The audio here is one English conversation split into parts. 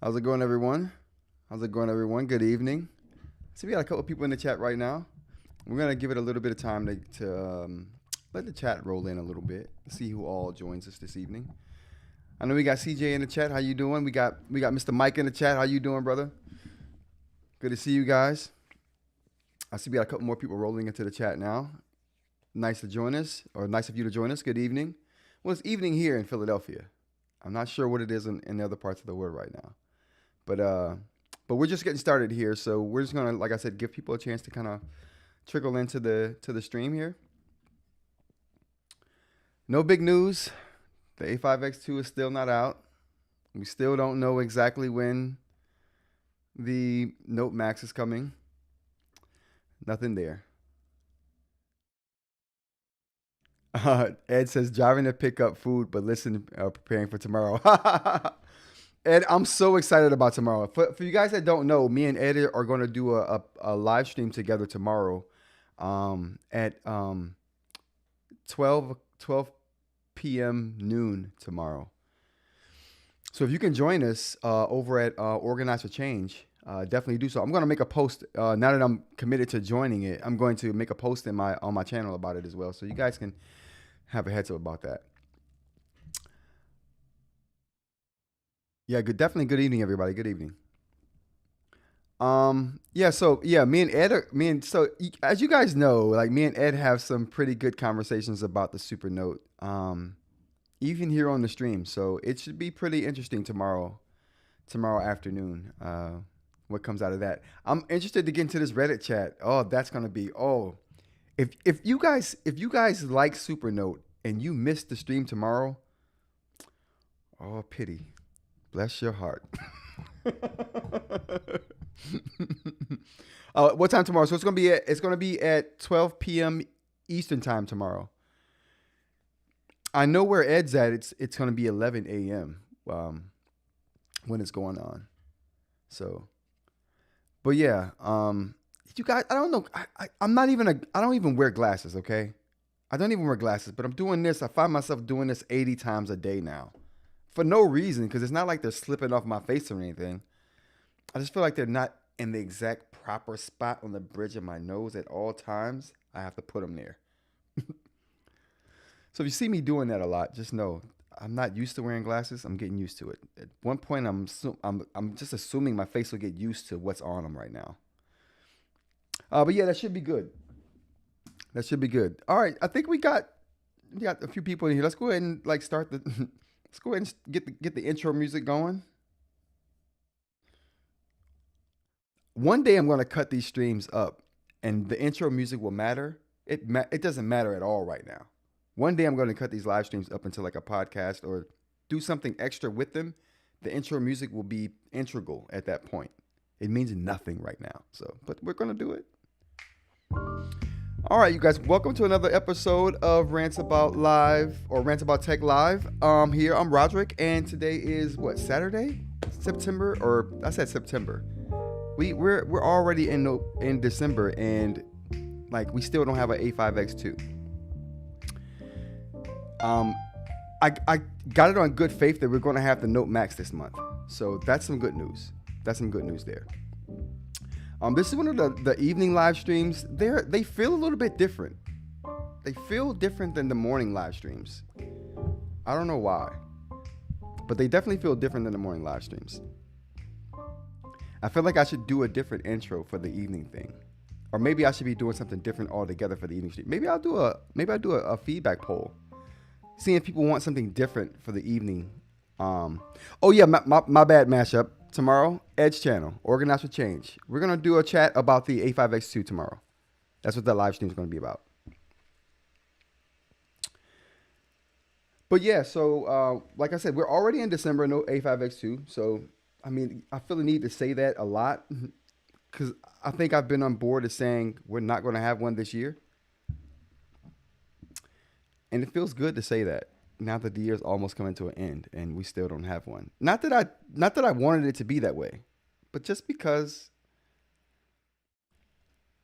How's it going, everyone? How's it going, everyone? Good evening. So we got a couple people in the chat right now. We're gonna give it a little bit of time to let the chat roll in a little bit. See who all joins us this evening. I know we got CJ in the chat. How you doing? We got Mr. Mike in the chat. How you doing, brother? Good to see you guys. I see we got a couple more people rolling into the chat now. Nice to join us, or nice of you to join us. Good evening. Well, it's evening here in Philadelphia. I'm not sure what it is in other parts of the world right now, but we're just getting started here. So we're just gonna, like I said, give people a chance to kind of trickle into the stream here. No big news. The A5X2 is still not out. We still don't know exactly when the Note Max is coming. Nothing there. Ed says driving to pick up food, but listen, preparing for tomorrow. Ed, I'm so excited about tomorrow. For you guys that don't know, me and Ed are going to do a live stream together tomorrow at 12 p.m. noon tomorrow. So if you can join us over at Organize for Change, definitely do so. I'm going to make a post now that I'm committed to joining it. I'm going to make a post on my channel about it as well, so you guys can have a heads up about that. Yeah, definitely good evening, everybody. Good evening. Me and Ed so as you guys know, like me and Ed have some pretty good conversations about the Supernote. Even here on the stream. So it should be pretty interesting tomorrow afternoon. What comes out of that. I'm interested to get into this Reddit chat. Oh, that's gonna be if you guys like Supernote and you missed the stream tomorrow, oh pity. Bless your heart. What time tomorrow? So it's gonna be at 12 p.m. Eastern time tomorrow. I know where Ed's at. It's gonna be 11 a.m. When it's going on. So, but yeah, you guys, I don't know. I don't even wear glasses. Okay, I don't even wear glasses. But I'm doing this. I find myself doing this 80 times a day now, for no reason. Because it's not like they're slipping off my face or anything. I just feel like they're not in the exact proper spot on the bridge of my nose at all times. I have to put them there. So if you see me doing that a lot, just know I'm not used to wearing glasses. I'm getting used to it. At one point, I'm just assuming my face will get used to what's on them right now. But yeah, that should be good. That should be good. All right, I think we got a few people in here. Let's go ahead and start the. Let's go ahead and get the intro music going. One day I'm going to cut these streams up, and the intro music will matter. It doesn't matter at all right now. One day I'm going to cut these live streams up into like a podcast or do something extra with them. The intro music will be integral at that point. It means nothing right now. But we're going to do it. All right, you guys, welcome to another episode of Rants About Live or Rants About Tech Live. Here I'm Roderick, and today is what, Saturday? September, or I said September. We're already in December, and we still don't have an A5X2. I got it on good faith that we're going to have the Note Max this month. So that's some good news. That's some good news there. This is one of the evening live streams. They feel a little bit different. They feel different than the morning live streams. I don't know why, but they definitely feel different than the morning live streams. I feel like I should do a different intro for the evening thing. Or maybe I should be doing something different altogether for the evening stream. Maybe I'll do a feedback poll. Seeing if people want something different for the evening. Oh yeah, my bad mashup. Tomorrow, Edge channel, Organize for Change. We're going to do a chat about the A5X2 tomorrow. That's what that live stream is going to be about. But yeah, so like I said, we're already in December, no A5X2. So, I mean, I feel the need to say that a lot because I think I've been on board as saying we're not going to have one this year. And it feels good to say that now that the year's almost coming to an end and we still don't have one. Not that I wanted it to be that way, but just because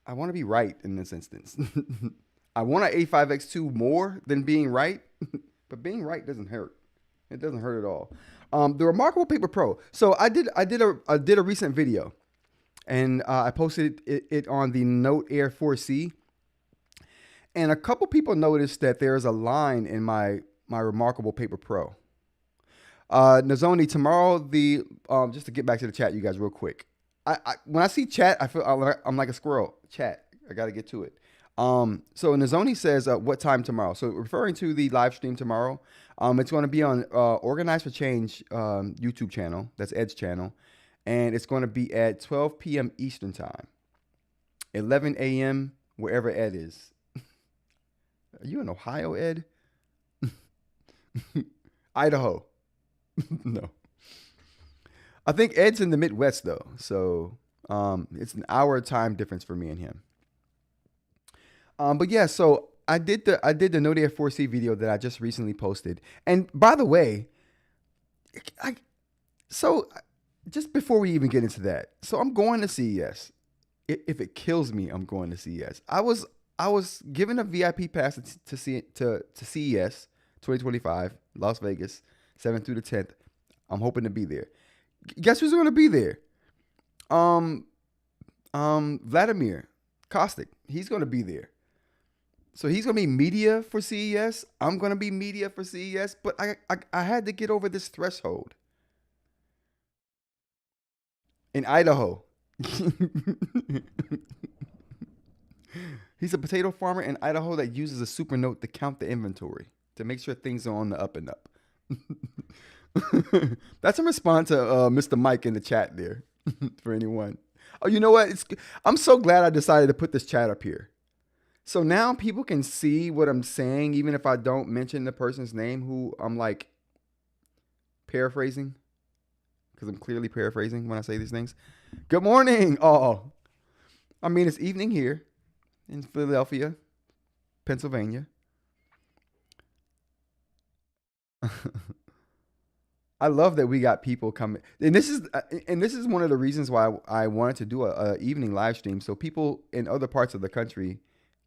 I want to be right in this instance. I want an A5X2 more than being right, but being right doesn't hurt. It doesn't hurt at all. The Remarkable Paper Pro. So I did a recent video, and I posted it on the Note Air 4C, and a couple people noticed that there's a line in my Remarkable Paper Pro. Nazoni, tomorrow just to get back to the chat, you guys, real quick. When I see chat, I feel I'm like a squirrel. Chat, I got to get to it. So Nazoni says, what time tomorrow? So referring to the live stream tomorrow, it's going to be on Organize for Change YouTube channel. That's Ed's channel. And it's going to be at 12 p.m. Eastern time, 11 a.m. wherever Ed is. Are you in Ohio, Ed? Idaho. No. I think Ed's in the Midwest, though. So it's an hour time difference for me and him. But yeah, so I did the Note Air 4C video that I just recently posted. And by the way, just before we even get into that, so I'm going to CES. If it kills me, I'm going to CES. I was given a VIP pass to CES 2025, Las Vegas, 7th through the 10th. I'm hoping to be there. Guess who's going to be there? Vladimir Kostic. He's going to be there. So he's going to be media for CES. I'm going to be media for CES. But I had to get over this threshold. In Idaho. He's a potato farmer in Idaho that uses a Supernote to count the inventory, to make sure things are on the up and up. That's a response to Mr. Mike in the chat there for anyone. Oh, you know what? I'm so glad I decided to put this chat up here. So now people can see what I'm saying, even if I don't mention the person's name who I'm like paraphrasing, because I'm clearly paraphrasing when I say these things. Good morning. Oh, I mean, it's evening here in Philadelphia, Pennsylvania. I love that we got people coming, and this is one of the reasons why I wanted to do a evening live stream, so people in other parts of the country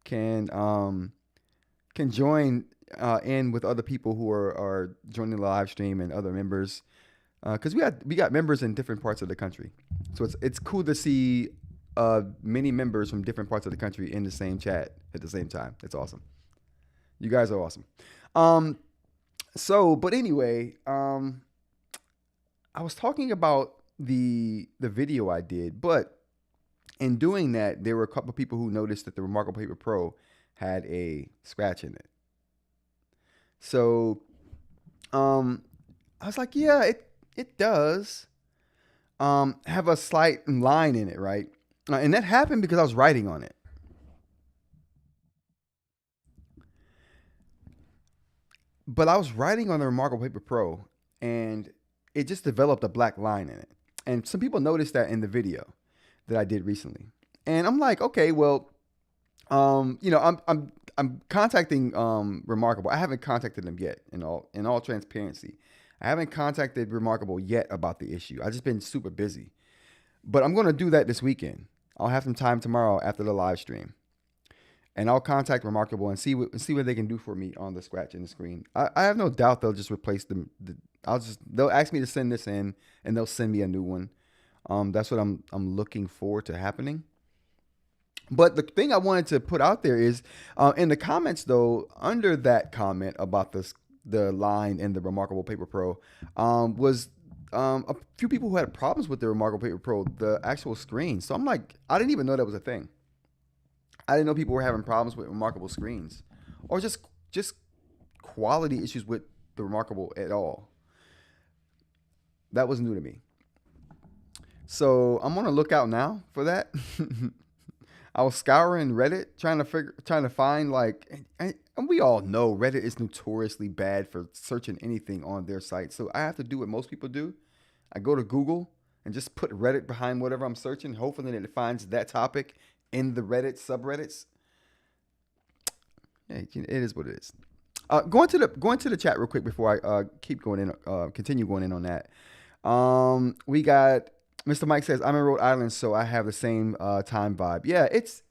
can join in with other people who are joining the live stream and other members, because we got members in different parts of the country, so it's cool to see many members from different parts of the country in the same chat at the same time. It's awesome. You guys are awesome. But anyway, I was talking about the video I did, but in doing that, there were a couple of people who noticed that the Remarkable Paper Pro had a scratch in it. So I was like, yeah, it does have a slight line in it, right? And that happened because I was writing on it. But I was writing on the Remarkable Paper Pro, and it just developed a black line in it. And some people noticed that in the video that I did recently. And I'm like, okay, well, I'm contacting Remarkable. I haven't contacted them yet. In all transparency, I haven't contacted Remarkable yet about the issue. I've just been super busy. But I'm going to do that this weekend. I'll have some time tomorrow after the live stream, and I'll contact Remarkable and see what they can do for me on the scratch in the screen. I have no doubt they'll just replace them. They'll ask me to send this in, and they'll send me a new one. That's what I'm looking forward to happening. But the thing I wanted to put out there is, in the comments though, under that comment about the line in the Remarkable Paper Pro, was a few people who had problems with the Remarkable Paper Pro, the actual screen. So I'm like, I didn't even know that was a thing. I didn't know people were having problems with Remarkable screens, or just quality issues with the Remarkable at all. That was new to me. So I'm on the lookout now for that. I was scouring Reddit trying to find, like, and we all know Reddit is notoriously bad for searching anything on their site. So I have to do what most people do. I go to Google and just put Reddit behind whatever I'm searching, hoping that it finds that topic in the Reddit subreddits. Yeah, it is what it is. Going to the chat real quick before I continue going in on that. We got Mr. Mike says, I'm in Rhode Island, so I have the same time vibe. Yeah, it's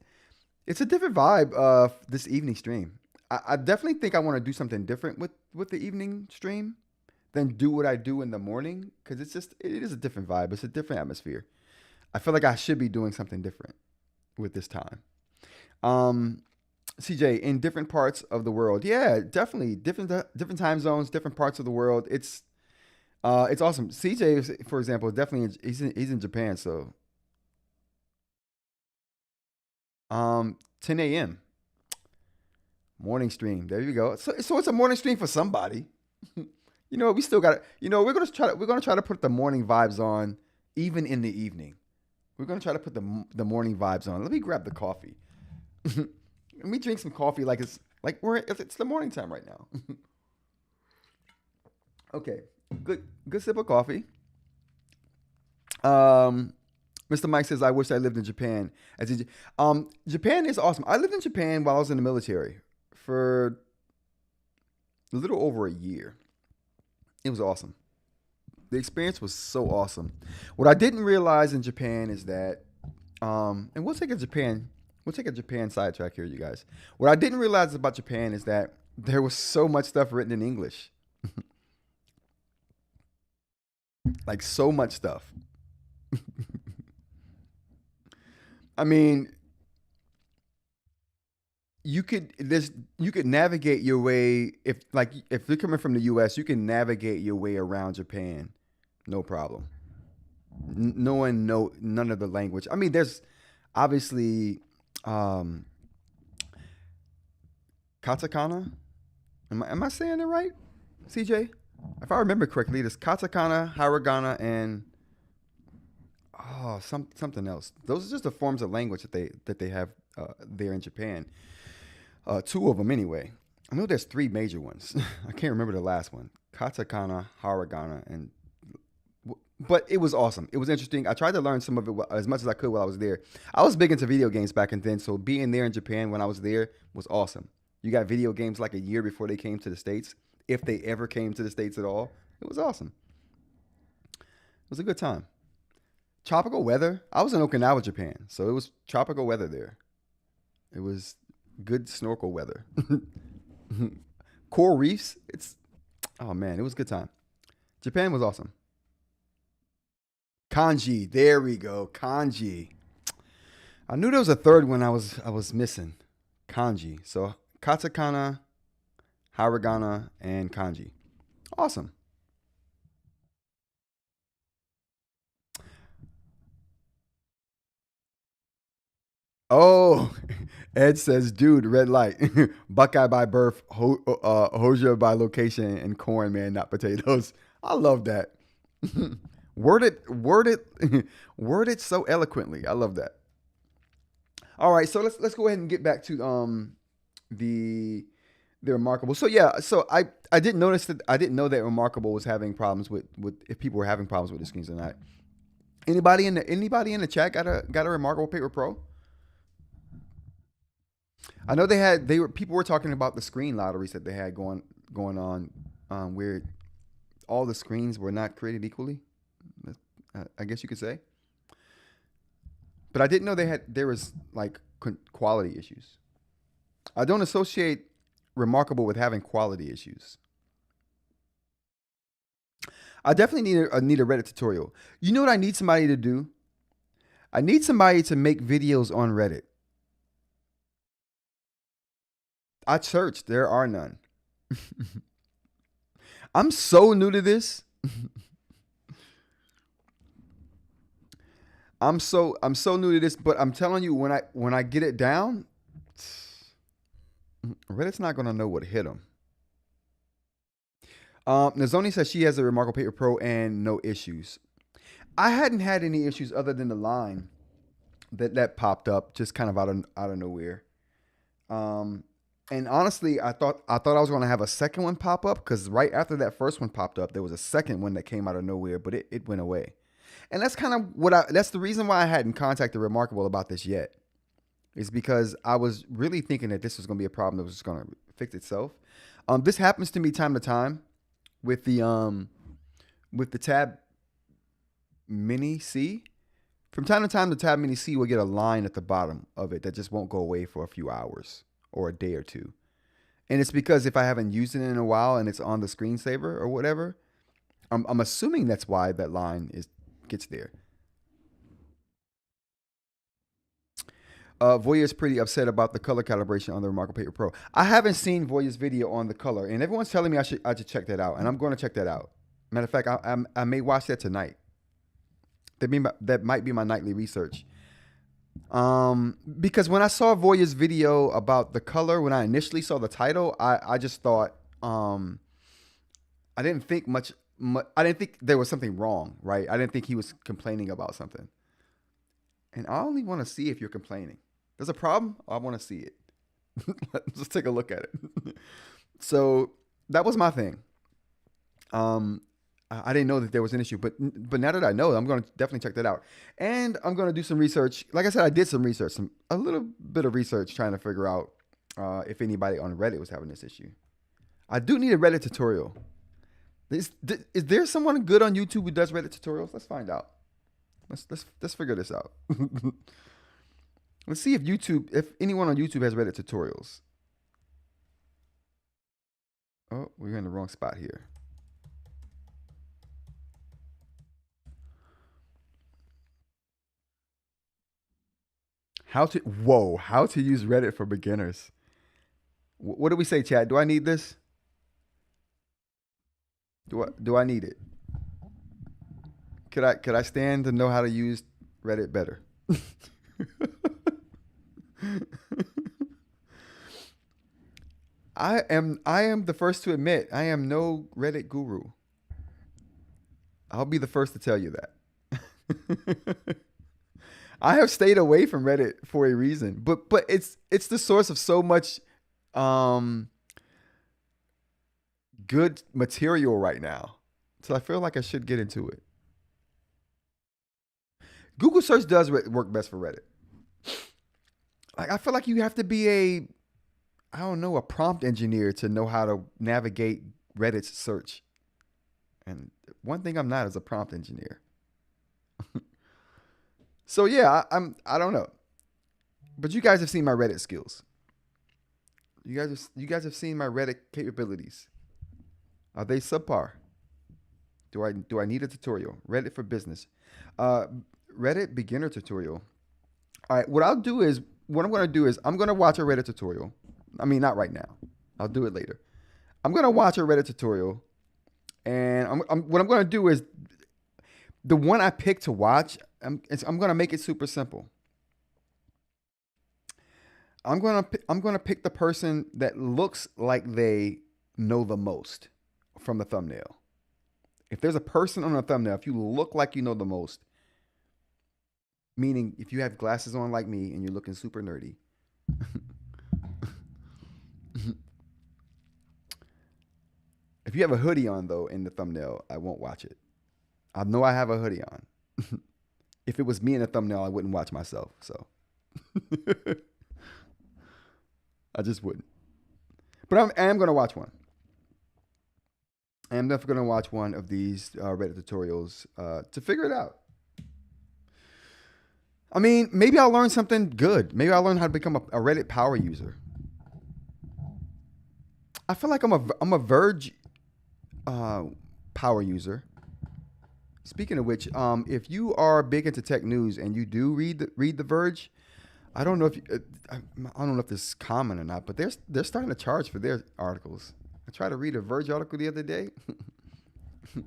a different vibe this evening stream. I definitely think I want to do something different with the evening stream than do what I do in the morning because it is a different vibe. It's a different atmosphere. I feel like I should be doing something different with this time. Um, CJ, in different parts of the world, yeah, definitely different time zones, different parts of the world. It's awesome. CJ, for example, definitely he's in Japan, so 10 a.m. morning stream. There you go. So it's a morning stream for somebody. We still got. We're gonna try to put the morning vibes on even in the evening. We're gonna try to put the morning vibes on. Let me grab the coffee. Let me drink some coffee it's the morning time right now. Okay, good sip of coffee. Mr. Mike says, "I wish I lived in Japan." Japan is awesome. I lived in Japan while I was in the military for a little over a year. It was awesome. The experience was so awesome. What I didn't realize in Japan is that, and we'll take a Japan sidetrack here, you guys. What I didn't realize about Japan is that there was so much stuff written in English, like so much stuff. I mean, you could navigate your way if you're coming from the U.S. You can navigate your way around Japan, no problem. Knowing none of the language. I mean, there's obviously katakana. Am I saying it right, CJ? If I remember correctly, there's katakana, hiragana, and something else. Those are just the forms of language that they have there in Japan. Two of them anyway. I know there's three major ones. I can't remember the last one. Katakana, hiragana, but it was awesome. It was interesting. I tried to learn some of it as much as I could while I was there. I was big into video games back then, so being there in Japan when I was there was awesome. You got video games like a year before they came to the States, if they ever came to the States at all. It was awesome. It was a good time. Tropical weather. I was in Okinawa, Japan, so it was tropical weather there. It was good snorkel weather. Coral reefs. Oh man, it was a good time. Japan was awesome. Kanji. There we go. Kanji. I knew there was a third one I was missing. Kanji. So katakana, hiragana, and kanji. Awesome. Oh, Ed says, dude, red light. Buckeye by birth, Hoja by location, and corn, man, not potatoes. I love that. word it, word it so eloquently. I love that. All right, so let's go ahead and get back to the Remarkable. So yeah, so I didn't notice that I didn't know that Remarkable was having problems with if people were having problems with the screens or not. Anybody in the chat got a Remarkable Paper Pro? I know people were talking about the screen lotteries that they had going on, where all the screens were not created equally. I guess you could say. But I didn't know there was like quality issues. I don't associate Remarkable with having quality issues. I definitely need a Reddit tutorial. You know what I need somebody to do? I need somebody to make videos on Reddit. I searched. There are none. I'm so new to this. I'm so new to this, but I'm telling you, when I get it down, Reddit's not gonna know what hit them. Nazoni says she has a Remarkable Paper Pro and no issues. I hadn't had any issues other than the line that popped up just kind of out of nowhere. And honestly, I thought I was going to have a second one pop up because right after that first one popped up, there was a second one that came out of nowhere, but it went away. And that's kind of that's the reason why I hadn't contacted Remarkable about this yet, is because I was really thinking that this was going to be a problem that was just going to fix itself. This happens to me time to time with the Tab Mini C. From time to time, the Tab Mini C will get a line at the bottom of it that just won't go away for a few hours or a day or two. And it's because if I haven't used it in a while and it's on the screensaver or whatever, I'm assuming that's why that line gets there. Voya is pretty upset about the color calibration on the Remarkable Paper Pro. I haven't seen Voya's video on the color, and everyone's telling me I should check that out, and I'm going to check that out. Matter of fact, I may watch that tonight. That might be my nightly research. Because when I saw Voya's video about the color, when I initially saw the title, I just thought I didn't think much. I didn't think there was something wrong, right? I didn't think he was complaining about something. And I only want to see if you're complaining. There's a problem? I want to see it. Let's take a look at it. So that was my thing. I didn't know that there was an issue, but now that I know, I'm going to definitely check that out. And I'm going to do some research. Like I said, I did some research, a little bit of research trying to figure out if anybody on Reddit was having this issue. I do need a Reddit tutorial. Is there someone good on YouTube who does Reddit tutorials? Let's find out. Let's figure this out. Let's see if anyone on YouTube has Reddit tutorials. Oh, we're in the wrong spot here. How to use Reddit for beginners. What do we say, Chad? Do I need this? Do I need it? Could I stand to know how to use Reddit better? I am the first to admit I am no Reddit guru. I'll be the first to tell you that. I have stayed away from Reddit for a reason, but it's the source of so much good material right now. So I feel like I should get into it. Google search does work best for Reddit. Like I feel like you have to be a prompt engineer to know how to navigate Reddit's search. And one thing I'm not is a prompt engineer. So yeah, I don't know. But you guys have seen my Reddit skills. You guys have seen my Reddit capabilities. Are they subpar? Do I need a tutorial? Reddit for business. Reddit beginner tutorial. All right, what I'm going to do is I'm going to watch a Reddit tutorial. I mean, not right now. I'll do it later. I'm going to watch a Reddit tutorial, and what I'm going to do is the one I picked to watch, I'm going to make it super simple. I'm going to pick the person that looks like they know the most from the thumbnail. If there's a person on the thumbnail, if you look like you know the most, meaning if you have glasses on like me and you're looking super nerdy, if you have a hoodie on though in the thumbnail, I won't watch it. I know I have a hoodie on. If it was me in the thumbnail, I wouldn't watch myself. So I just wouldn't. But I am going to watch one. I am definitely going to watch one of these Reddit tutorials to figure it out. I mean, maybe I'll learn something good. Maybe I'll learn how to become a Reddit power user. I feel like I'm a Verge power user. Speaking of which, if you are big into tech news and you do read the Verge, I don't know if I don't know if this is common or not, but they're starting to charge for their articles. I tried to read a Verge article the other day. I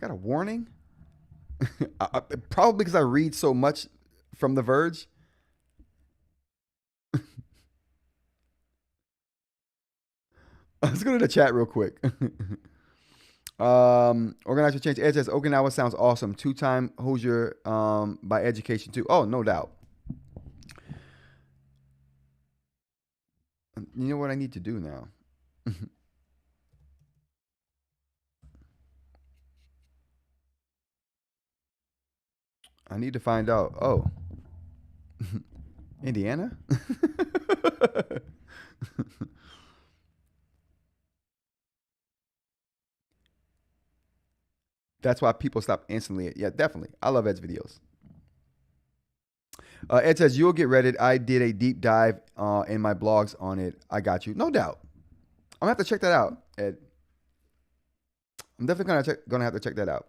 got a warning. Probably because I read so much from the Verge. Let's go to the chat real quick. Organize for Change. Ed says Okinawa sounds awesome. 2-time Hoosier by education too. Oh, no doubt. You know what I need to do now? I need to find out. Oh, Indiana? That's why people stop instantly. Yeah, definitely. I love Ed's videos. Ed says, you'll get Reddit. I did a deep dive in my blogs on it. I got you. No doubt. I'm going to have to check that out, Ed. I'm definitely gonna have to check that out.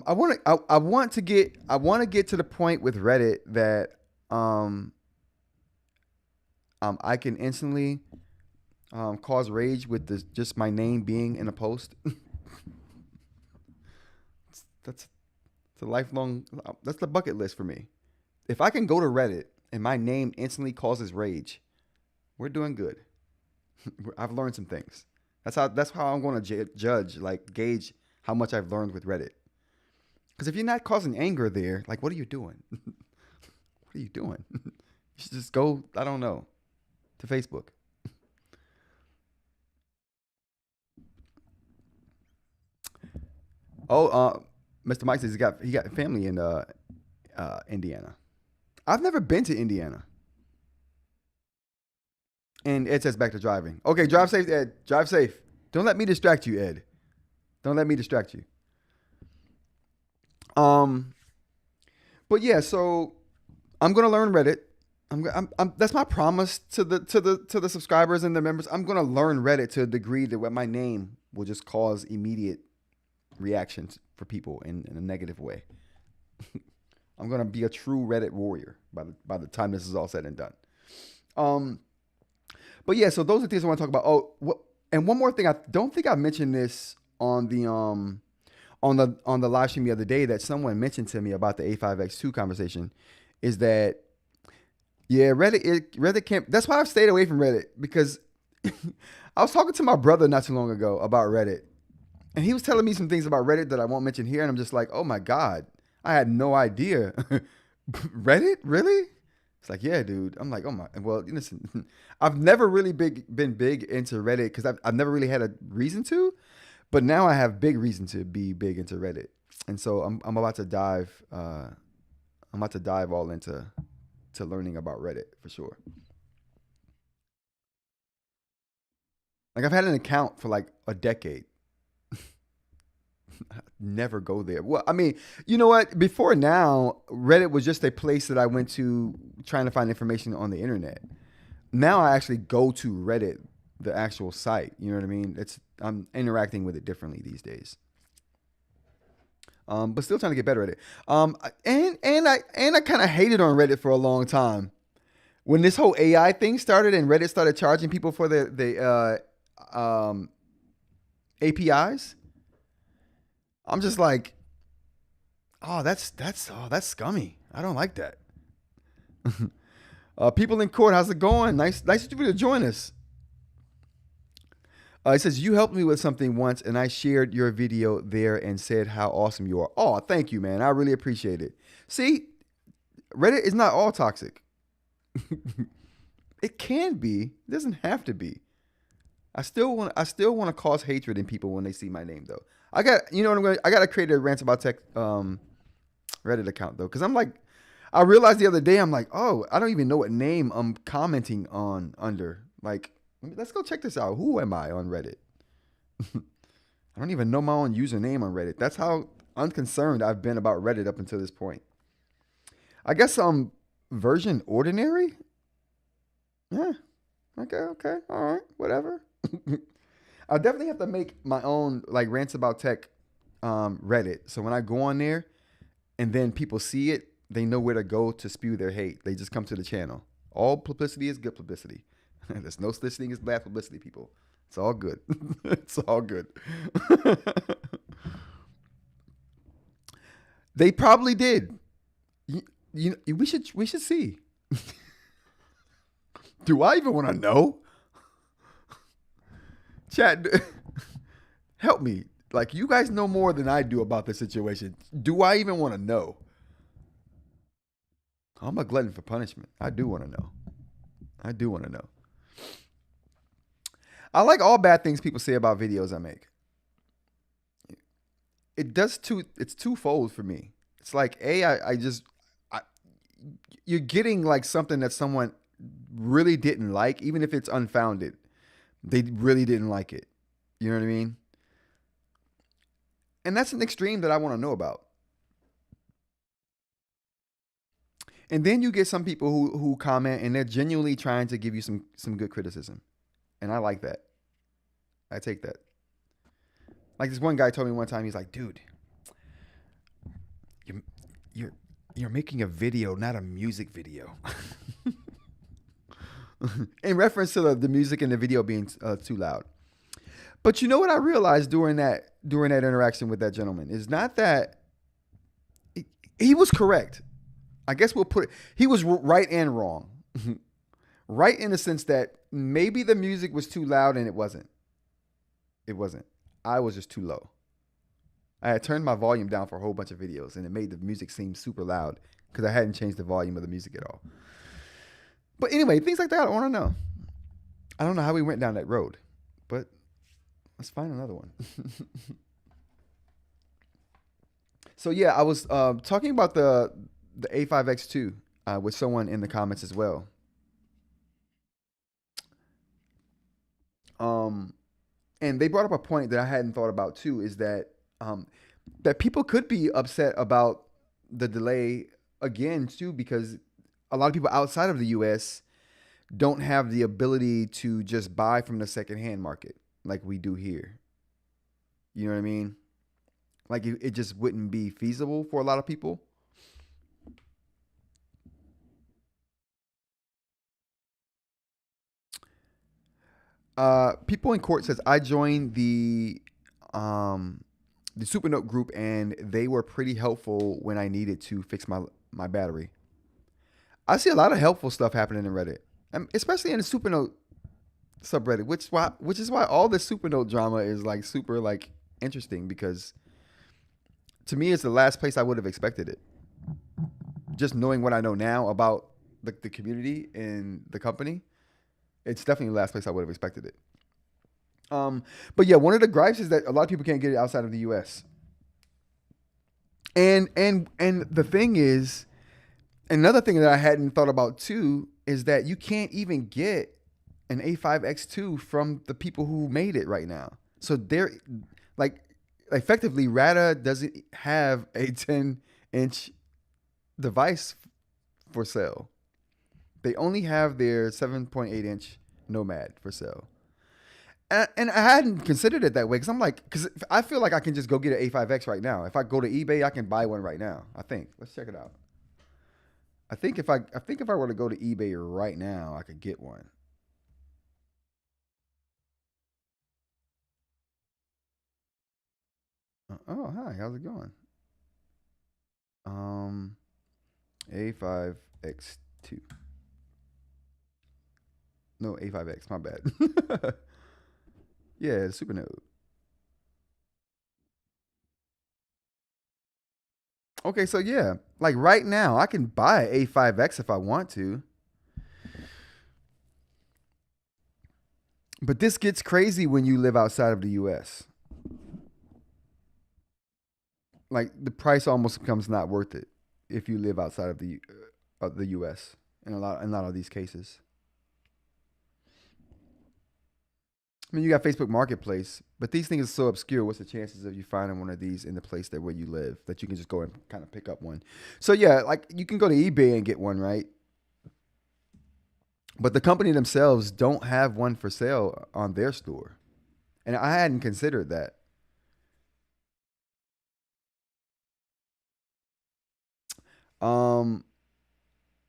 I want to get to the point with Reddit that um, I can instantly cause rage with just my name being in a post. that's it's a lifelong. That's the bucket list for me. If I can go to Reddit and my name instantly causes rage, we're doing good. I've learned some things. That's how I'm going to judge, like gauge how much I've learned with Reddit. Because if you're not causing anger there, like what are you doing? What are you doing? You should just go, I don't know, to Facebook. Oh, Mr. Mike says he got family in Indiana. I've never been to Indiana. And Ed says back to driving. Okay, drive safe, Ed. Drive safe. Don't let me distract you, Ed. Don't let me distract you. Um, but yeah, so I'm gonna learn Reddit. That's my promise to the subscribers and the members. I'm gonna learn Reddit to a degree that my name will just cause immediate reactions for people in a negative way. I'm gonna be a true Reddit warrior by the time this is all said and done. Um, but yeah, so those are things I want to talk about. Oh, and one more thing, I don't think I mentioned this on the live stream the other day that someone mentioned to me about the A5X2 conversation is that yeah, Reddit can't. That's why I've stayed away from Reddit because I was talking to my brother not too long ago about Reddit, and he was telling me some things about Reddit that I won't mention here, and I'm just like, oh my god, I had no idea. Reddit, really? It's like, yeah, dude. I'm like, oh my. Well, listen, I've never really been big into Reddit because I've never really had a reason to, but now I have big reason to be big into Reddit, and so I'm about to dive. I'm about to dive all into learning about Reddit for sure. Like I've had an account for like a decade. Never go there. Well, I mean, you know what? Before now, Reddit was just a place that I went to trying to find information on the internet. Now I actually go to Reddit, the actual site. You know what I mean? I'm interacting with it differently these days. But still trying to get better at it. And I kind of hated on Reddit for a long time when this whole AI thing started and Reddit started charging people for the APIs. I'm just like, that's scummy. I don't like that. People in court, how's it going? Nice of you to join us. It says you helped me with something once, and I shared your video there and said how awesome you are. Oh, thank you, man. I really appreciate it. See, Reddit is not all toxic. It can be. It doesn't have to be. I still want to cause hatred in people when they see my name though. You know what I'm going. I got to create a Rants About Tech Reddit account though, because I'm like, I realized the other day I'm like, oh, I don't even know what name I'm commenting on under. Like, let's go check this out. Who am I on Reddit? I don't even know my own username on Reddit. That's how unconcerned I've been about Reddit up until this point. I guess version ordinary. Yeah. Okay. All right. Whatever. I'll definitely have to make my own like Rants About Tech Reddit. So when I go on there and then people see it, they know where to go to spew their hate. They just come to the channel. All publicity is good publicity. There's no such thing as bad publicity, people. It's all good. It's all good. They probably did. We should see. Do I even want to know? Chat, help me. Like, you guys know more than I do about the situation. Do I even want to know? I'm a glutton for punishment. I do want to know. I do want to know. I like all bad things people say about videos I make. It's twofold for me. It's like, you're getting like something that someone really didn't like, even if it's unfounded. They really didn't like it. You know what I mean? And that's an extreme that I want to know about. And then you get some people who comment and they're genuinely trying to give you some good criticism. And I like that. I take that. Like this one guy told me one time, he's like, dude, you're you're you're making a video, not a music video. In reference to the music and the video being too loud. But you know what I realized during that interaction with that gentleman is not that he was correct. I guess we'll put it, he was right and wrong. Right in the sense that maybe the music was too loud and it wasn't. It wasn't. I was just too low. I had turned my volume down for a whole bunch of videos and it made the music seem super loud because I hadn't changed the volume of the music at all. But anyway, things like that I want to know. I don't know how we went down that road, but let's find another one. So yeah, I was talking about the A5X2 with someone in the comments as well. And they brought up a point that I hadn't thought about too, is that that people could be upset about the delay again too, because a lot of people outside of the U.S. don't have the ability to just buy from the secondhand market like we do here. You know what I mean? Like it just wouldn't be feasible for a lot of people. People in court says I joined the Supernote group and they were pretty helpful when I needed to fix my battery. I see a lot of helpful stuff happening in Reddit, especially in the Supernote subreddit, which is why all the Supernote drama is like super like interesting, because to me it's the last place I would have expected it. Just knowing what I know now about the community and the company, it's definitely the last place I would have expected it. But yeah, one of the gripes is that a lot of people can't get it outside of the U.S. And the thing is, another thing that I hadn't thought about too is that you can't even get an A5X2 from the people who made it right now. So they're like, effectively, Ratta doesn't have a 10-inch device for sale. They only have their 7.8-inch Nomad for sale. And I hadn't considered it that way, because I feel like I can just go get an A5X right now. If I go to eBay, I can buy one right now. I think. Let's check it out. I think if I were to go to eBay right now, I could get one. Oh, hi. How's it going? Um, A5X2. No, A5X. My bad. Yeah, Supernote. Okay, so yeah, like right now, I can buy an A5X if I want to. But this gets crazy when you live outside of the U.S. Like the price almost becomes not worth it if you live outside of the U.S. in a lot of these cases. I mean, you got Facebook Marketplace, but these things are so obscure. What's the chances of you finding one of these in the place that where you live that you can just go and kind of pick up one? So yeah, like you can go to eBay and get one, right? But the company themselves don't have one for sale on their store, and I hadn't considered that. Um,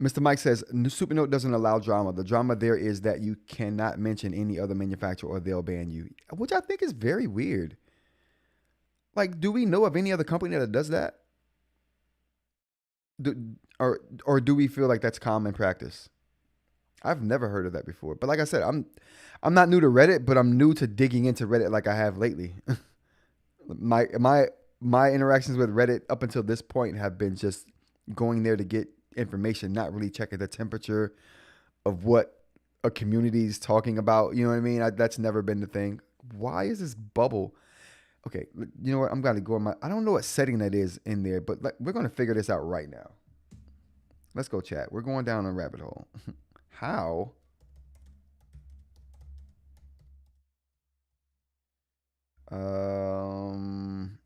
Mr. Mike says Supernote doesn't allow drama. The drama there is that you cannot mention any other manufacturer or they'll ban you, which I think is very weird. Like, do we know of any other company that does that? Or do we feel like that's common practice? I've never heard of that before. But like I said, I'm not new to Reddit, but I'm new to digging into Reddit like I have lately. my my my interactions with Reddit up until this point have been just going there to get information, not really checking the temperature of what a community is talking about. You know what I mean? That's never been the thing. Why is this bubble? Okay, you know what? I'm going to go on my. I don't know what setting that is in there, but we're going to figure this out right now. Let's go chat. We're going down a rabbit hole. How? Um,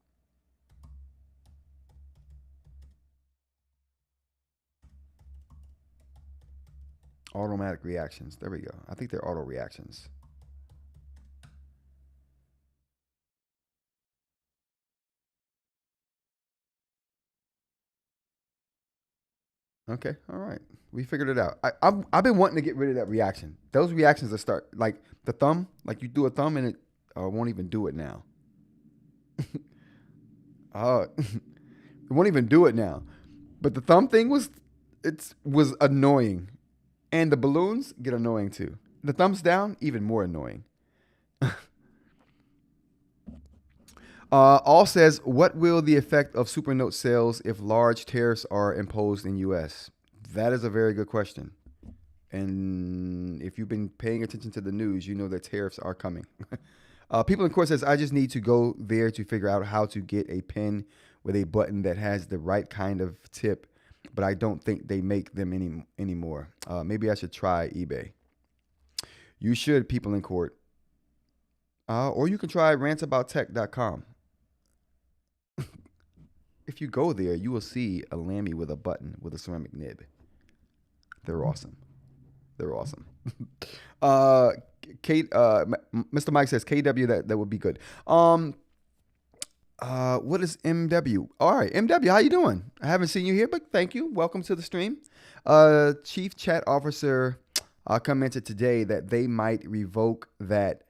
Automatic reactions. There we go. I think they're auto reactions. Okay, all right. We figured it out. I've been wanting to get rid of that reaction. Those reactions that start like the thumb, like you do a thumb and it won't even do it now. It won't even do it now. But the thumb thing was annoying, and the balloons get annoying too. The thumbs down even more annoying. All says, what will the effect of Supernote sales if large tariffs are imposed in U.S.? That is a very good question. And if you've been paying attention to the news, you know that tariffs are coming. People in court says, I just need to go there to figure out how to get a pen with a button that has the right kind of tip, but I don't think they make them anymore. Maybe I should try eBay. You should, people in court. Or you can try rantsaboutTech.com. If you go there, you will see a Lamy with a button with a ceramic nib. They're awesome. They're awesome. Kate, Mr. Mike says KW. That would be good. What is MW? All right, MW, how you doing? I haven't seen you here, but thank you. Welcome to the stream. Chief Chat Officer commented today that they might revoke that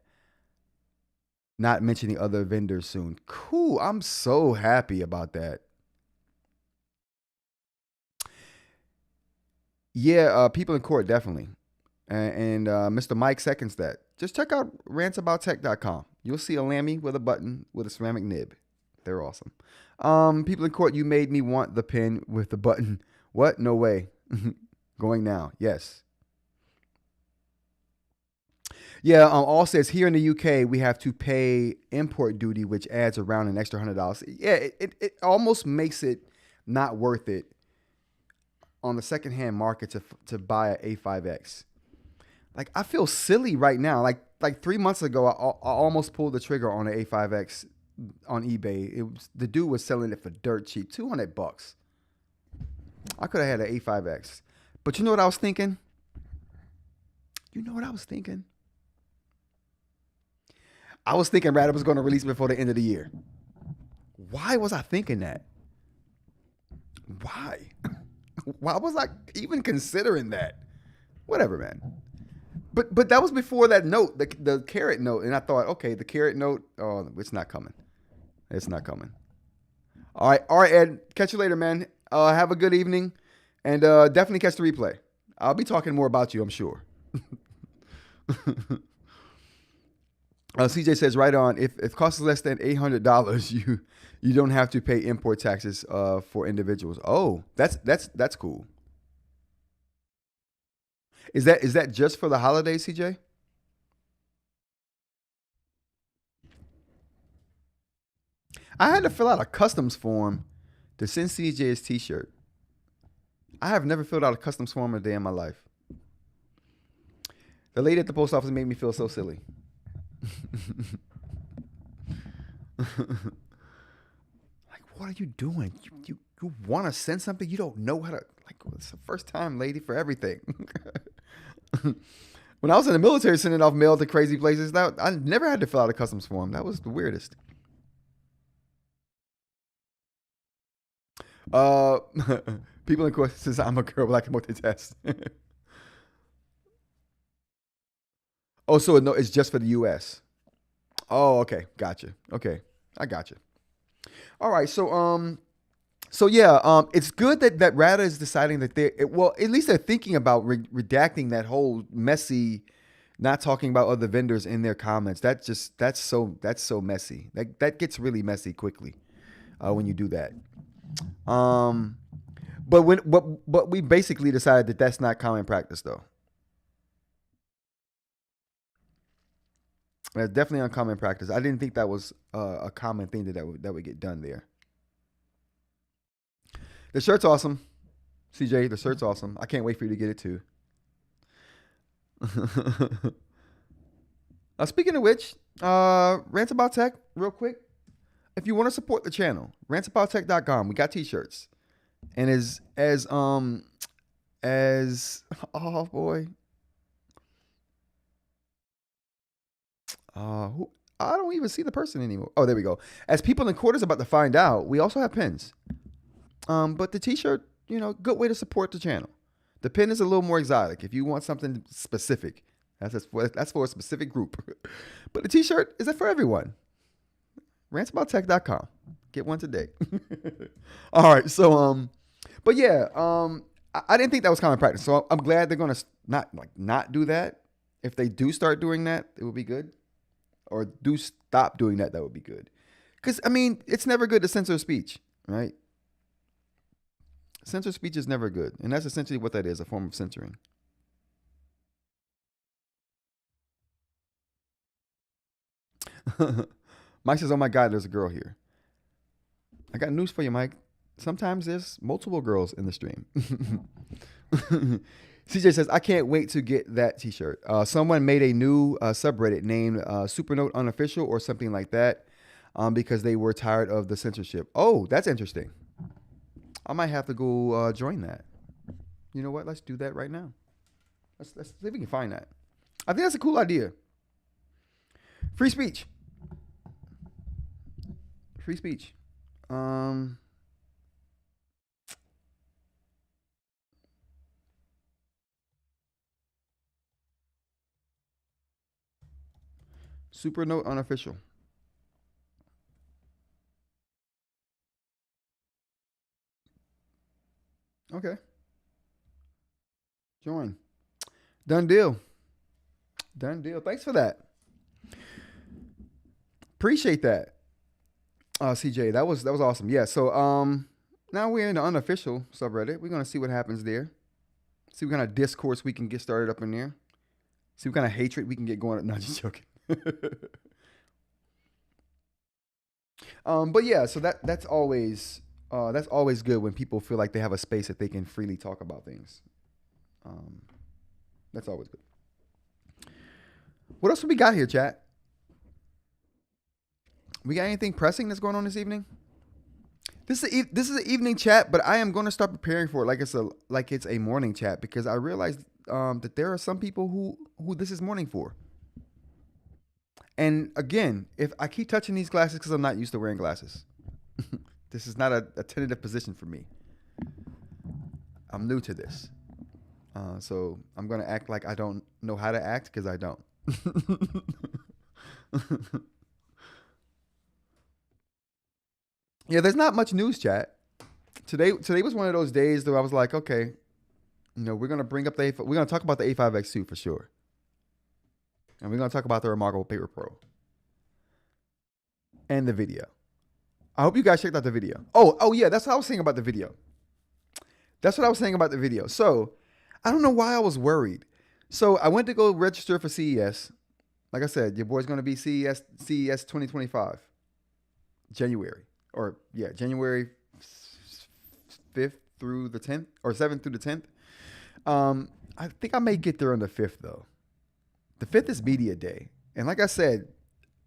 not mentioning other vendors soon. Cool. I'm so happy about that. Yeah, people in court, definitely. And Mr. Mike seconds that. Just check out rantsaboutTech.com. You'll see a Lamy with a button with a ceramic nib. They're awesome. People in court, you made me want the pen with the button. What? No way. Going now. Yes. Yeah, all says here in the UK, we have to pay import duty, which adds around an extra $100. Yeah, it almost makes it not worth it on the secondhand market to buy an A5X. Like, I feel silly right now. Like 3 months ago, I almost pulled the trigger on an A5X on eBay. The dude was selling it for dirt cheap, $200. I could have had an A5X. But you know what I was thinking? I was thinking Ratta was going to release before the end of the year. Why was I thinking that? Why? Why was I even considering that? Whatever, man. But that was before that note, the carrot note, and I thought, okay, the carrot note, oh, it's not coming. It's not coming. All right, Ed. Catch you later, man. Have a good evening, and definitely catch the replay. I'll be talking more about you, I'm sure. CJ says, right on. If cost is less than $800, you don't have to pay import taxes for individuals. Oh, that's cool. Is that just for the holidays, CJ? I had to fill out a customs form to send CJ his T-shirt. I have never filled out a customs form a day in my life. The lady at the post office made me feel so silly. Like, what are you doing? You want to send something? You don't know how to, like, it's the first time, lady, for everything. When I was in the military sending off mail to crazy places, I never had to fill out a customs form. That was the weirdest. People in court says I'm a girl, but I can multitask. Oh, so no, it's just for the U.S. Oh, okay, gotcha. Okay, I gotcha. All right, so yeah, it's good that Ratta is deciding that at least they're thinking about redacting that whole messy, not talking about other vendors in their comments. That's so messy. That gets really messy quickly when you do that. But we basically decided that that's not common practice, though. That's definitely uncommon practice. I didn't think that was a common thing that would get done there. The shirt's awesome, CJ. The shirt's awesome. I can't wait for you to get it too. Speaking of which, Rants About Tech, real quick. If you want to support the channel, rantsaboutTech.com. We got T-shirts, and as oh boy. I don't even see the person anymore. Oh, there we go. As people in court is about to find out, we also have pins. But the T-shirt good way to support the channel. The pin is a little more exotic. If you want something specific, that's for a specific group. But the t-shirt is for everyone. RantsaboutTech.com. Get one today. All right. So, but yeah, I didn't think that was common practice. So I'm glad they're going to not do that. If they do start doing that, it would be good. Or do stop doing that, that would be good. Because, I mean, it's never good to censor speech, right? Censor speech is never good. And that's essentially what that is, a form of censoring. Mike says, oh my God, there's a girl here. I got news for you, Mike. Sometimes there's multiple girls in the stream. CJ says, I can't wait to get that t-shirt. Someone made a new subreddit named Supernote Unofficial or something like that because they were tired of the censorship. Oh, that's interesting. I might have to go join that. You know what? Let's do that right now. Let's see if we can find that. I think that's a cool idea. Free speech. Free speech. Supernote Unofficial. Okay. Join. Done deal. Done deal. Thanks for that. Appreciate that. CJ, that was awesome. Yeah. So now we're in the unofficial subreddit. We're gonna see what happens there. See what kind of discourse we can get started up in there. See what kind of hatred we can get going. No, just joking. But yeah, so that's always good when people feel like they have a space that they can freely talk about things. That's always good. What else have we got here, chat? We got anything pressing that's going on this evening? This is an evening chat, but I am going to start preparing for it like it's a morning chat because I realized that there are some people who this is morning for. And again, if I keep touching these glasses because I'm not used to wearing glasses, this is not a tentative position for me. I'm new to this. So I'm going to act like I don't know how to act because I don't. Yeah, there's not much news, chat. Today was one of those days that I was like, okay, we're going to bring up we're going to talk about the A5X2 for sure. And we're going to talk about the Remarkable Paper Pro. And the video. I hope you guys checked out the video. Oh yeah, that's what I was saying about the video. So, I don't know why I was worried. So, I went to go register for CES. Like I said, your boy's going to be CES 2025. January 5th through the 10th, or 7th through the 10th. I think I may get there on the 5th, though. The 5th is media day. And like I said,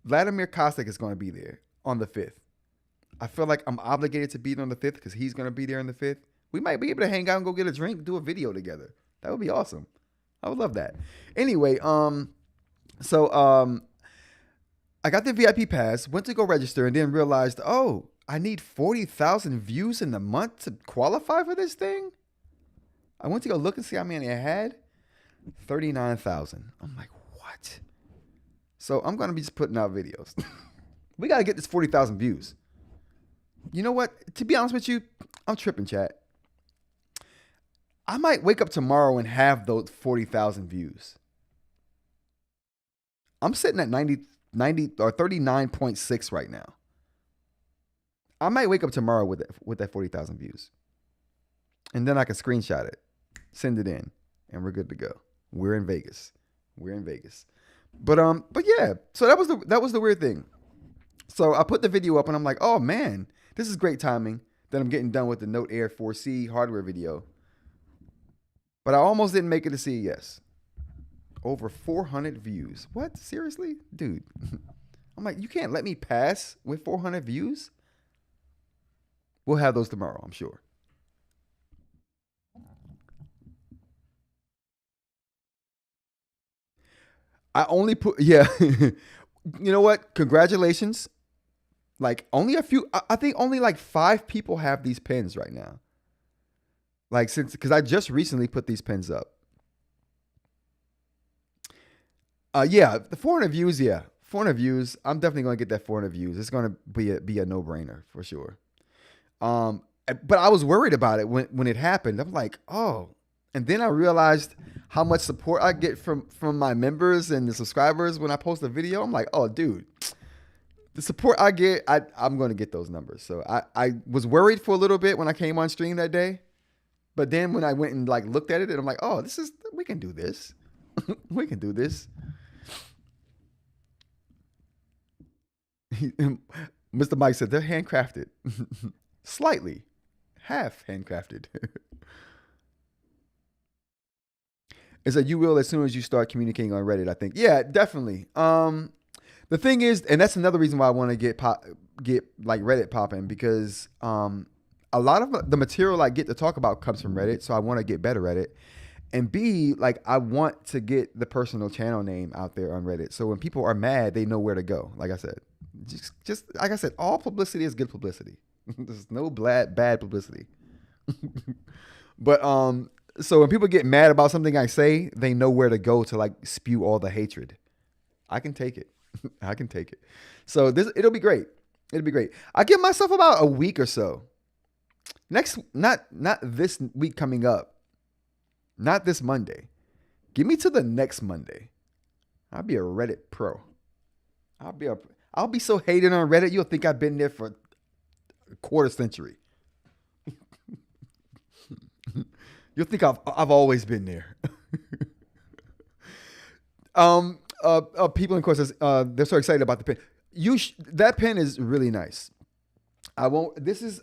Vladimir Kostic is going to be there on the 5th. I feel like I'm obligated to be there on the 5th because he's going to be there on the 5th. We might be able to hang out and go get a drink, do a video together. That would be awesome. I would love that. Anyway, so I got the VIP pass, went to go register, and then realized, I need 40,000 views in the month to qualify for this thing? I went to go look and see how many I had. 39,000. I'm like, what? So I'm going to be just putting out videos. We got to get this 40,000 views. You know what? To be honest with you, I'm tripping, chat. I might wake up tomorrow and have those 40,000 views. I'm sitting at 90 or 39.6 right now. I might wake up tomorrow with that 40,000 views. And then I can screenshot it, send it in, and we're good to go. We're in Vegas. But yeah, so that was the weird thing. So I put the video up and I'm like, oh man, this is great timing. Then I'm getting done with the Note Air 4C hardware video. But I almost didn't make it to CES. Over 400 views. What? Seriously? Dude. I'm like, you can't let me pass with 400 views? We'll have those tomorrow, I'm sure. I only put, yeah. You know what? Congratulations. Like only a few, I think only like 5 people have these pens right now. Like since because I just recently put these pins up. Yeah, the 400 views. Yeah, 400 views. I'm definitely gonna get that 400 views. It's gonna be a no brainer for sure. But I was worried about it when it happened. I'm like, oh, and then I realized how much support I get from my members and the subscribers when I post a video. I'm like, oh, dude, the support I get, I'm gonna get those numbers. So I was worried for a little bit when I came on stream that day, but then when I went and like looked at it, and I'm like, oh, we can do this. We can do this. Mr. Mike said they're handcrafted. Slightly. Half handcrafted. It's like you will as soon as you start communicating on Reddit, I think. Yeah, definitely. The thing is, and that's another reason why I want to get like Reddit popping, because a lot of the material I get to talk about comes from Reddit, so I want to get better at it. And B, like I want to get the personal channel name out there on Reddit, so when people are mad, they know where to go. Like I said, just like I said, all publicity is good publicity. There's no bad publicity. But so when people get mad about something I say, they know where to go to like spew all the hatred. I can take it. I can take it. So it'll be great. It'll be great. I give myself about a week or so. Not this week coming up. Not this Monday. Give me to the next Monday. I'll be a Reddit pro. I'll be so hated on Reddit, you'll think I've been there for a quarter century. You'll think I've always been there. People in course says they're so excited about the pen. That pen is really nice. I won't. This is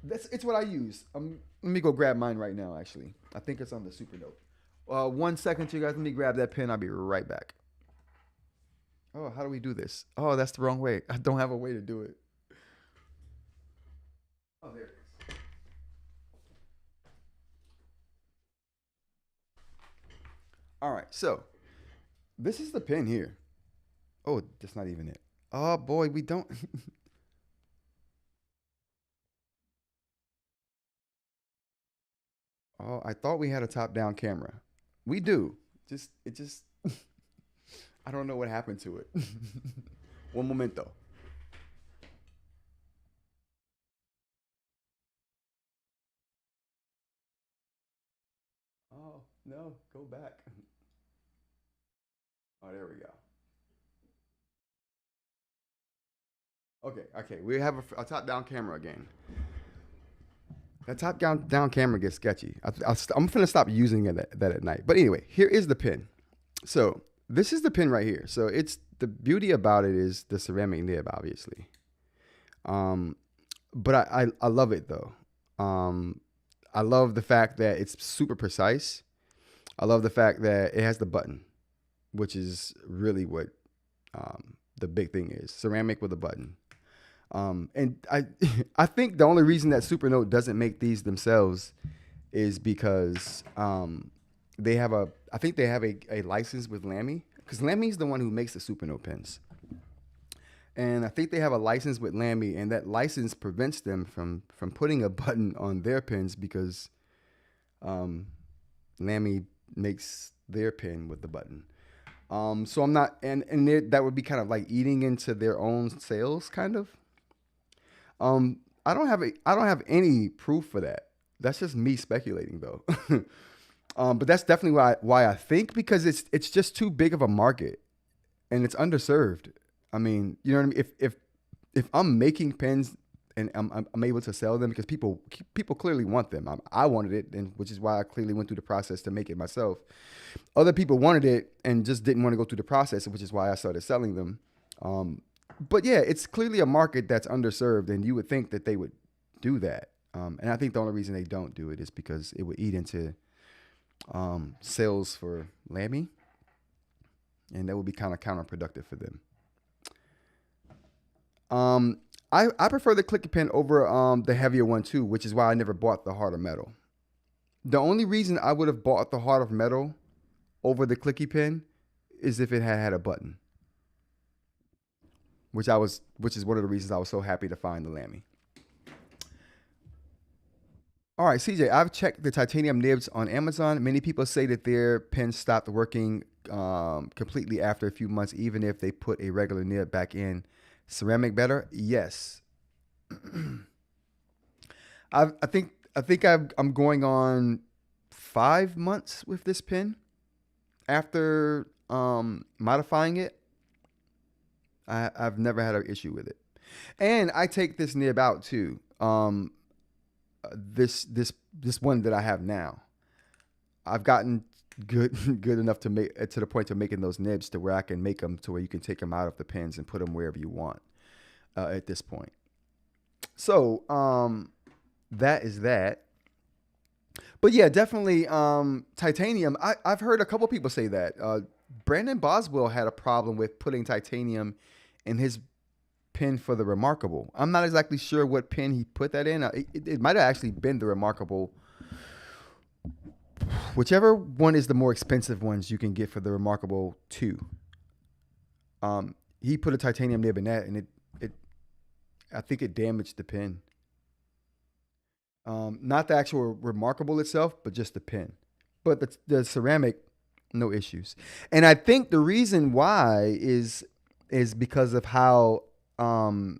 it's what I use. Let me go grab mine right now. Actually, I think it's on the Supernote. 1 second, you guys. Let me grab that pen. I'll be right back. Oh, how do we do this? Oh, that's the wrong way. I don't have a way to do it. Oh, there it is. All right, so this is the pen here. Oh, that's not even it. Oh boy, we don't. Oh, I thought we had a top-down camera. We do. It just. I don't know what happened to it. One momento. Oh no, go back. Oh, there we go. Okay. We have a top-down camera again. That top down camera gets sketchy. I'm gonna stop using that at night. But anyway, here is the pin. So this is the pin right here. So it's the beauty about it is the ceramic nib, obviously. But I love it though. I love the fact that it's super precise. I love the fact that it has the button, which is really what the big thing is. Ceramic with a button. And I think the only reason that Supernote doesn't make these themselves is because I think they have a license with Lamy, because Lamy's the one who makes the Supernote pens. And I think they have a license with Lamy, and that license prevents them from putting a button on their pens because Lamy makes their pen with the button. So I'm not, and that would be kind of like eating into their own sales, kind of. I don't have any proof for that. That's just me speculating though. But that's definitely why I think, because it's just too big of a market and it's underserved. I mean, you know what I mean? If I'm making pens and I'm able to sell them because people clearly want them. I wanted it, and which is why I clearly went through the process to make it myself. Other people wanted it and just didn't want to go through the process, which is why I started selling them. But yeah, it's clearly a market that's underserved, and you would think that they would do that. And I think the only reason they don't do it is because it would eat into sales for Lamy, and that would be kind of counterproductive for them. I prefer the clicky pen over the heavier one too, which is why I never bought the harder metal. The only reason I would have bought the harder metal over the clicky pen is if it had a button, which is one of the reasons I was so happy to find the Lamy. All right, CJ, I've checked the titanium nibs on Amazon. Many people say that their pens stopped working completely after a few months, even if they put a regular nib back in. Ceramic better? Yes. I'm going on 5 months with this pen. After modifying it, I've never had an issue with it. And I take this nib out too. This one that I have now, I've gotten good enough to make to the point of making those nibs to where I can make them to where you can take them out of the pens and put them wherever you want at this point. So that is that. But yeah, definitely titanium. I've heard a couple people say that. Brandon Boswell had a problem with putting titanium in his pen for the Remarkable. I'm not exactly sure what pen he put that in. It might have actually been the Remarkable. Whichever one is the more expensive ones you can get for the Remarkable 2. He put a titanium nib in that, and I think it damaged the pen. Not the actual Remarkable itself, but just the pen. But the ceramic, no issues. And I think the reason why is because of how but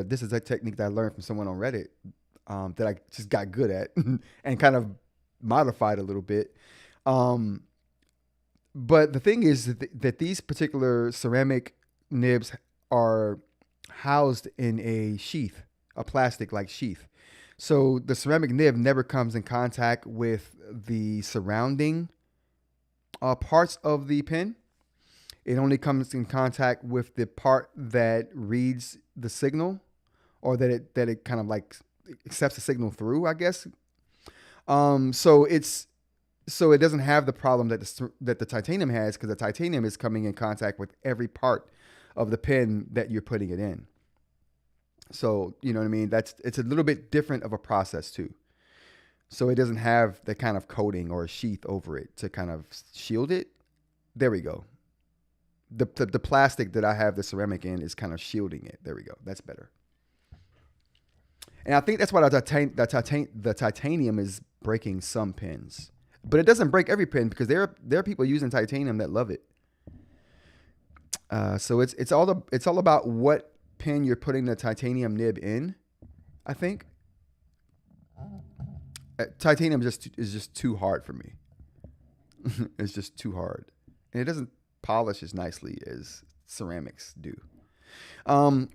this is a technique that I learned from someone on Reddit that I just got good at and kind of modified a little bit. But the thing is that these particular ceramic nibs are housed in a sheath, a plastic like sheath. So the ceramic nib never comes in contact with the surrounding parts of the pen. It only comes in contact with the part that reads the signal, or that it kind of like accepts the signal through, I guess. So it doesn't have the problem that the titanium has, because the titanium is coming in contact with every part of the pen that you're putting it in. So, you know what I mean? It's a little bit different of a process too. So it doesn't have the kind of coating or a sheath over it to kind of shield it. There we go. The plastic that I have the ceramic in is kind of shielding it. There we go. That's better. And I think that's why the titanium is breaking some pens. But it doesn't break every pen, because there are people using titanium that love it. So it's all about what pen you're putting the titanium nib in, I think. Titanium is just too hard for me. It's just too hard. And it doesn't polish as nicely as ceramics do.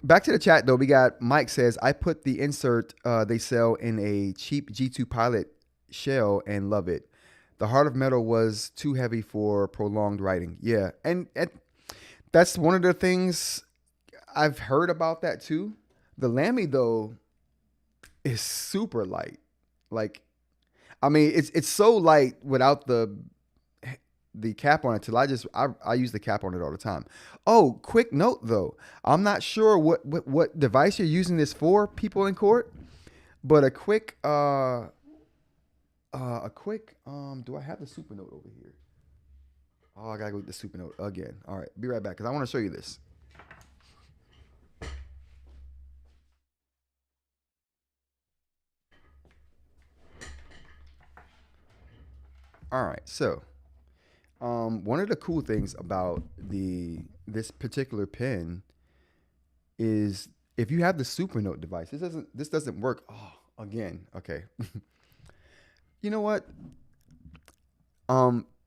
Back to the chat though. We got Mike says, I put the insert they sell in a cheap G2 Pilot shell and love it. The heart of metal was too heavy for prolonged writing. Yeah. And that's one of the things I've heard about that too. The Lamy though is super light. Like, I mean, it's so light without the cap on it till I use the cap on it all the time. Oh, quick note though. I'm not sure what device you're using this for, people in court, but a quick do I have the Supernote over here? Oh, I gotta go with the Supernote again. All right, be right back, because I want to show you this. All right, so one of the cool things about this particular pen is if you have the Supernote device, this doesn't work. Oh, again, okay. You know what?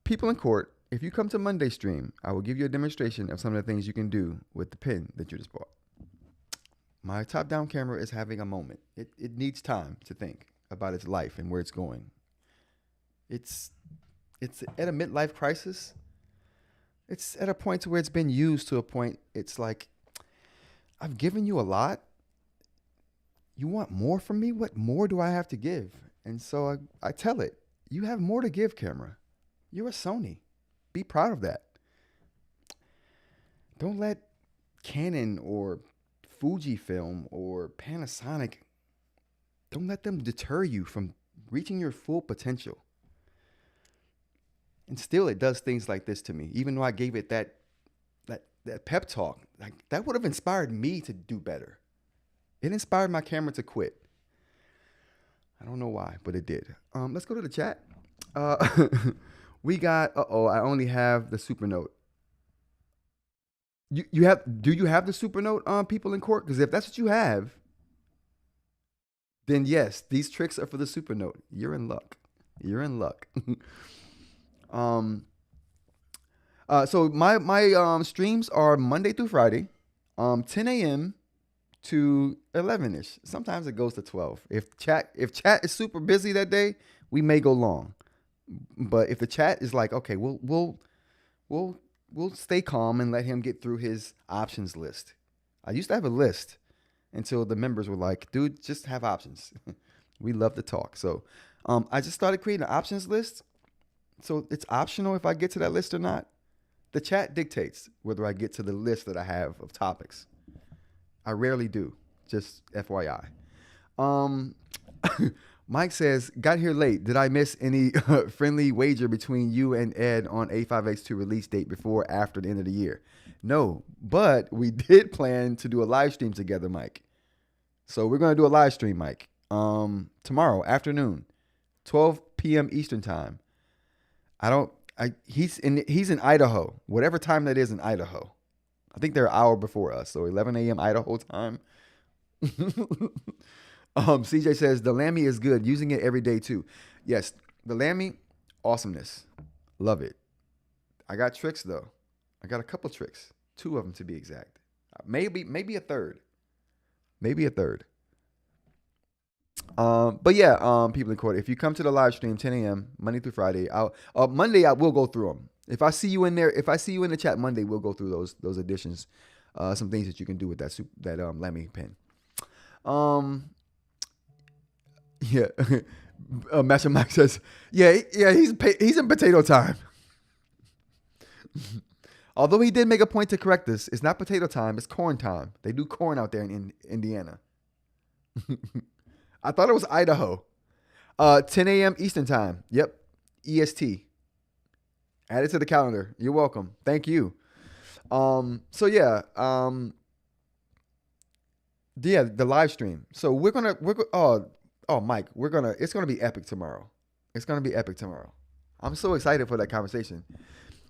People in court, if you come to Monday stream, I will give you a demonstration of some of the things you can do with the pen that you just bought. My top-down camera is having a moment. It needs time to think about its life and where it's going. It's at a midlife crisis. It's at a point to where it's been used to a point. It's like, I've given you a lot. You want more from me? What more do I have to give? And so I tell it, you have more to give, camera. You're a Sony. Be proud of that. Don't let Canon or Fujifilm or Panasonic, don't let them deter you from reaching your full potential. And still it does things like this to me. Even though I gave it that pep talk, like that would have inspired me to do better. It inspired my camera to quit. I don't know why, but it did. Let's go to the chat. Uh, we got. I only have the Supernote. You have? Do you have the Supernote? People in court, because if that's what you have, then yes, these tricks are for the Supernote. You're in luck. You're in luck. um. So my streams are Monday through Friday, 10 a.m. to 11ish. Sometimes it goes to 12. If chat is super busy that day, we may go long. But if the chat is like, okay, we'll stay calm and let him get through his options list. I used to have a list until the members were like, dude, just have options. We love to talk. So I just started creating an options list. So it's optional if I get to that list or not. The chat dictates whether I get to the list that I have of topics. I rarely do, just FYI. Mike says, got here late. Did I miss any friendly wager between you and Ed on A5X2 release date before or after the end of the year? No, but we did plan to do a live stream together, Mike. So we're going to do a live stream, Mike, tomorrow afternoon, 12 p.m. Eastern time. He's in Idaho, whatever time that is in Idaho. I think they're an hour before us, so 11 a.m. Idaho time. CJ says the Lamy is good. Using it every day too. Yes, the Lamy, awesomeness. Love it. I got tricks though. I got a couple tricks. 2 of them to be exact. Maybe a third. Maybe a third. But yeah, people in court, if you come to the live stream 10 a.m. Monday through Friday, Monday I will go through them. If I see you in there, if I see you in the chat Monday, we'll go through those additions, some things that you can do with that Lamy pen. Yeah. Master Mike says, yeah, he's in potato time. Although he did make a point to correct this, it's not potato time, it's corn time. They do corn out there in Indiana. I thought it was Idaho. 10 a.m. Eastern time. Yep. EST. Add it to the calendar. You're welcome. Thank you. So yeah. Yeah, the live stream. So Mike, it's gonna be epic tomorrow. It's gonna be epic tomorrow. I'm so excited for that conversation.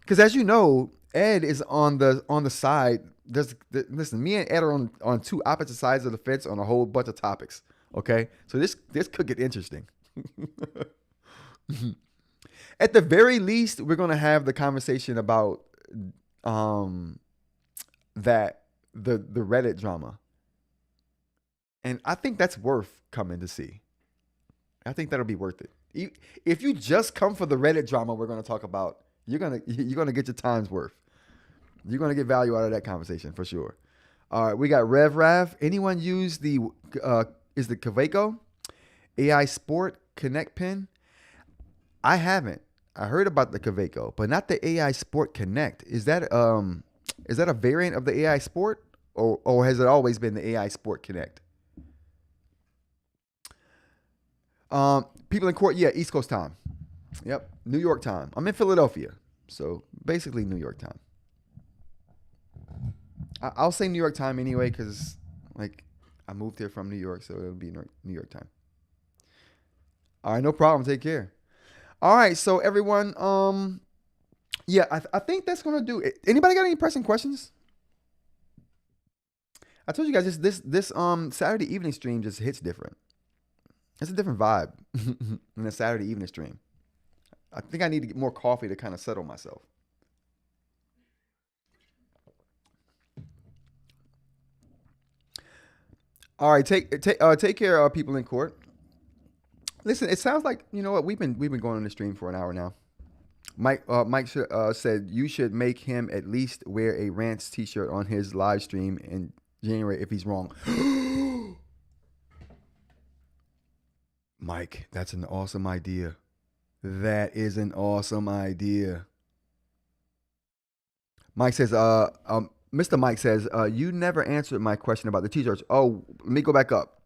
Because as you know, Ed is on the side. Listen, me and Ed are on 2 opposite sides of the fence on a whole bunch of topics. Okay, so this could get interesting. At the very least, we're gonna have the conversation about that the Reddit drama, and I think that's worth coming to see. I think that'll be worth it. If you just come for the Reddit drama, we're gonna talk about. You're gonna get your time's worth. You're gonna get value out of that conversation for sure. All right, we got Rav. Anyone use the Kaweco AI Sport Connect pen? I haven't. I heard about the Kaweco, but not the AI Sport Connect. Is that a variant of the AI Sport, or has it always been the AI Sport Connect? People in court, yeah, East Coast time. Yep, New York time. I'm in Philadelphia, so basically New York time. I'll say New York time anyway, because like I moved here from New York, so it'll be New York time. All right, no problem. Take care. All right, so everyone, yeah, I think that's gonna do it. Anybody got any pressing questions? I told you guys this Saturday evening stream just hits different. It's a different vibe than a Saturday evening stream. I think I need to get more coffee to kind of settle myself. All right, take care, people in court. Listen, it sounds like you know what we've been going on the stream for an hour now. Mike said you should make him at least wear a Rants t-shirt on his live stream in January if he's wrong. Mike, that's an awesome idea. That is an awesome idea. Mike says, Mr. Mike says, you never answered my question about the t-shirts. Oh, let me go back up.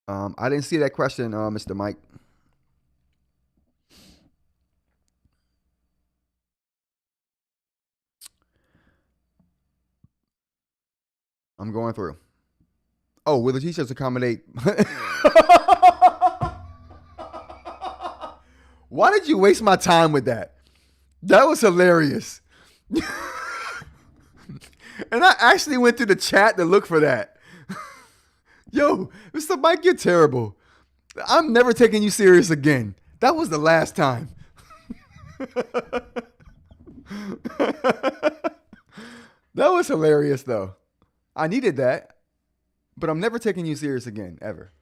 I didn't see that question, Mr. Mike. I'm going through. Oh, will the t-shirts accommodate? Why did you waste my time with that? That was hilarious. And I actually went to the chat to look for that. Yo, Mr. Mike, you're terrible. I'm never taking you serious again. That was the last time. That was hilarious, though. I needed that, but I'm never taking you serious again, ever.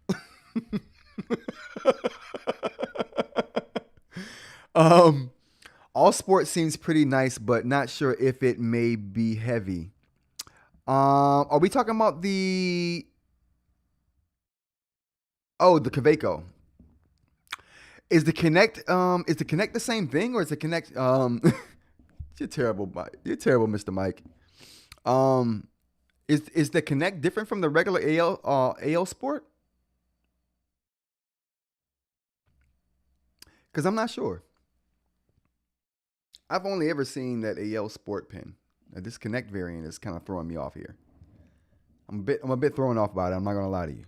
All sports seems pretty nice, but not sure if it may be heavy. Are we talking about the Kaweco? Is the Connect the same thing, or is the Connect you're terrible, Mike. You're terrible, Mr. Mike. Is the Connect different from the regular AL Sport? Because I'm not sure. I've only ever seen that AL Sport pen. This Connect variant is kind of throwing me off here. I'm a bit thrown off by it. I'm not gonna lie to you.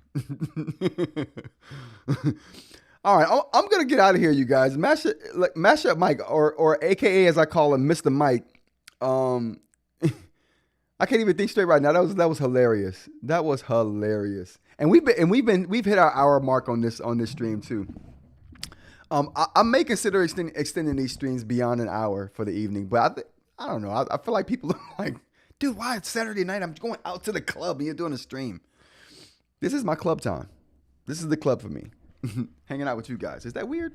All right, I'm gonna get out of here, you guys. Mash up Mike, or AKA as I call him, Mr. Mike. I can't even think straight right now. That was hilarious. That was hilarious. And we've hit our hour mark on this stream too. I may consider extending these streams beyond an hour for the evening, but I don't know. I feel like people are like, dude, why it's Saturday night? I'm going out to the club and you're doing a stream. This is my club time. This is the club for me. Hanging out with you guys. Is that weird?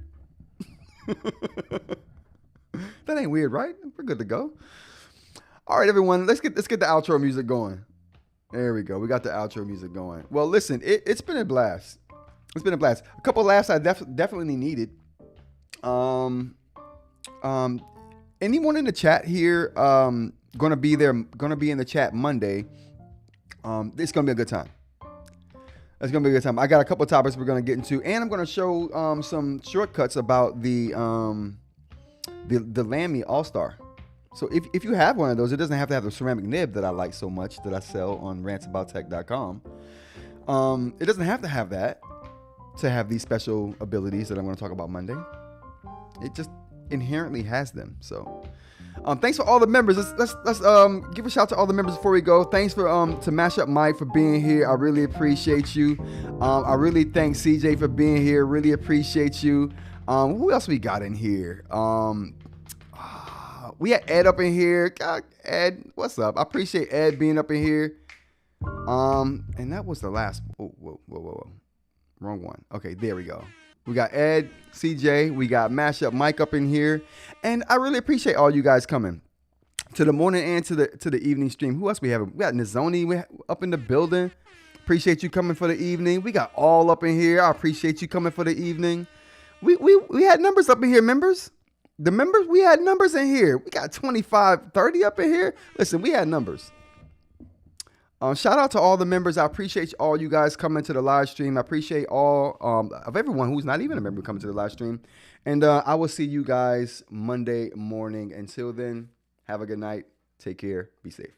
That ain't weird, right? We're good to go. All right, everyone. Let's get the outro music going. There we go. We got the outro music going. Well, listen, it's been a blast. It's been a blast. A couple of laughs I definitely needed. Anyone in the chat here gonna be in the chat Monday. It's gonna be a good time. It's gonna be a good time. I got a couple of topics we're gonna get into, and I'm gonna show some shortcuts about the Lamy All-Star. So if you have one of those, it doesn't have to have the ceramic nib that I like so much that I sell on rantsaboutTech.com. It doesn't have to have that to have these special abilities that I'm going to talk about Monday. It just inherently has them. So thanks for all the members. Let's give a shout out to all the members before we go. Thanks for to Mash Up Mike for being here. I really appreciate you. I really thank CJ for being here. Really appreciate you. Who else we got in here? We had Ed up in here. God, Ed, what's up? I appreciate Ed being up in here. And that was the last. Whoa. Wrong one. Okay, there we go. We got Ed, CJ, we got Mashup Mike up in here. And I really appreciate all you guys coming to the morning and to the evening stream. Who else we have? We got Nizoni up in the building. Appreciate you coming for the evening. We got all up in here. I appreciate you coming for the evening. We had numbers up in here, members. The members, we had numbers in here. We got 25, 30 up in here. Listen, we had numbers. Shout out to all the members. I appreciate all you guys coming to the live stream. I appreciate all of everyone who's not even a member coming to the live stream. And I will see you guys Monday morning. Until then, have a good night. Take care. Be safe.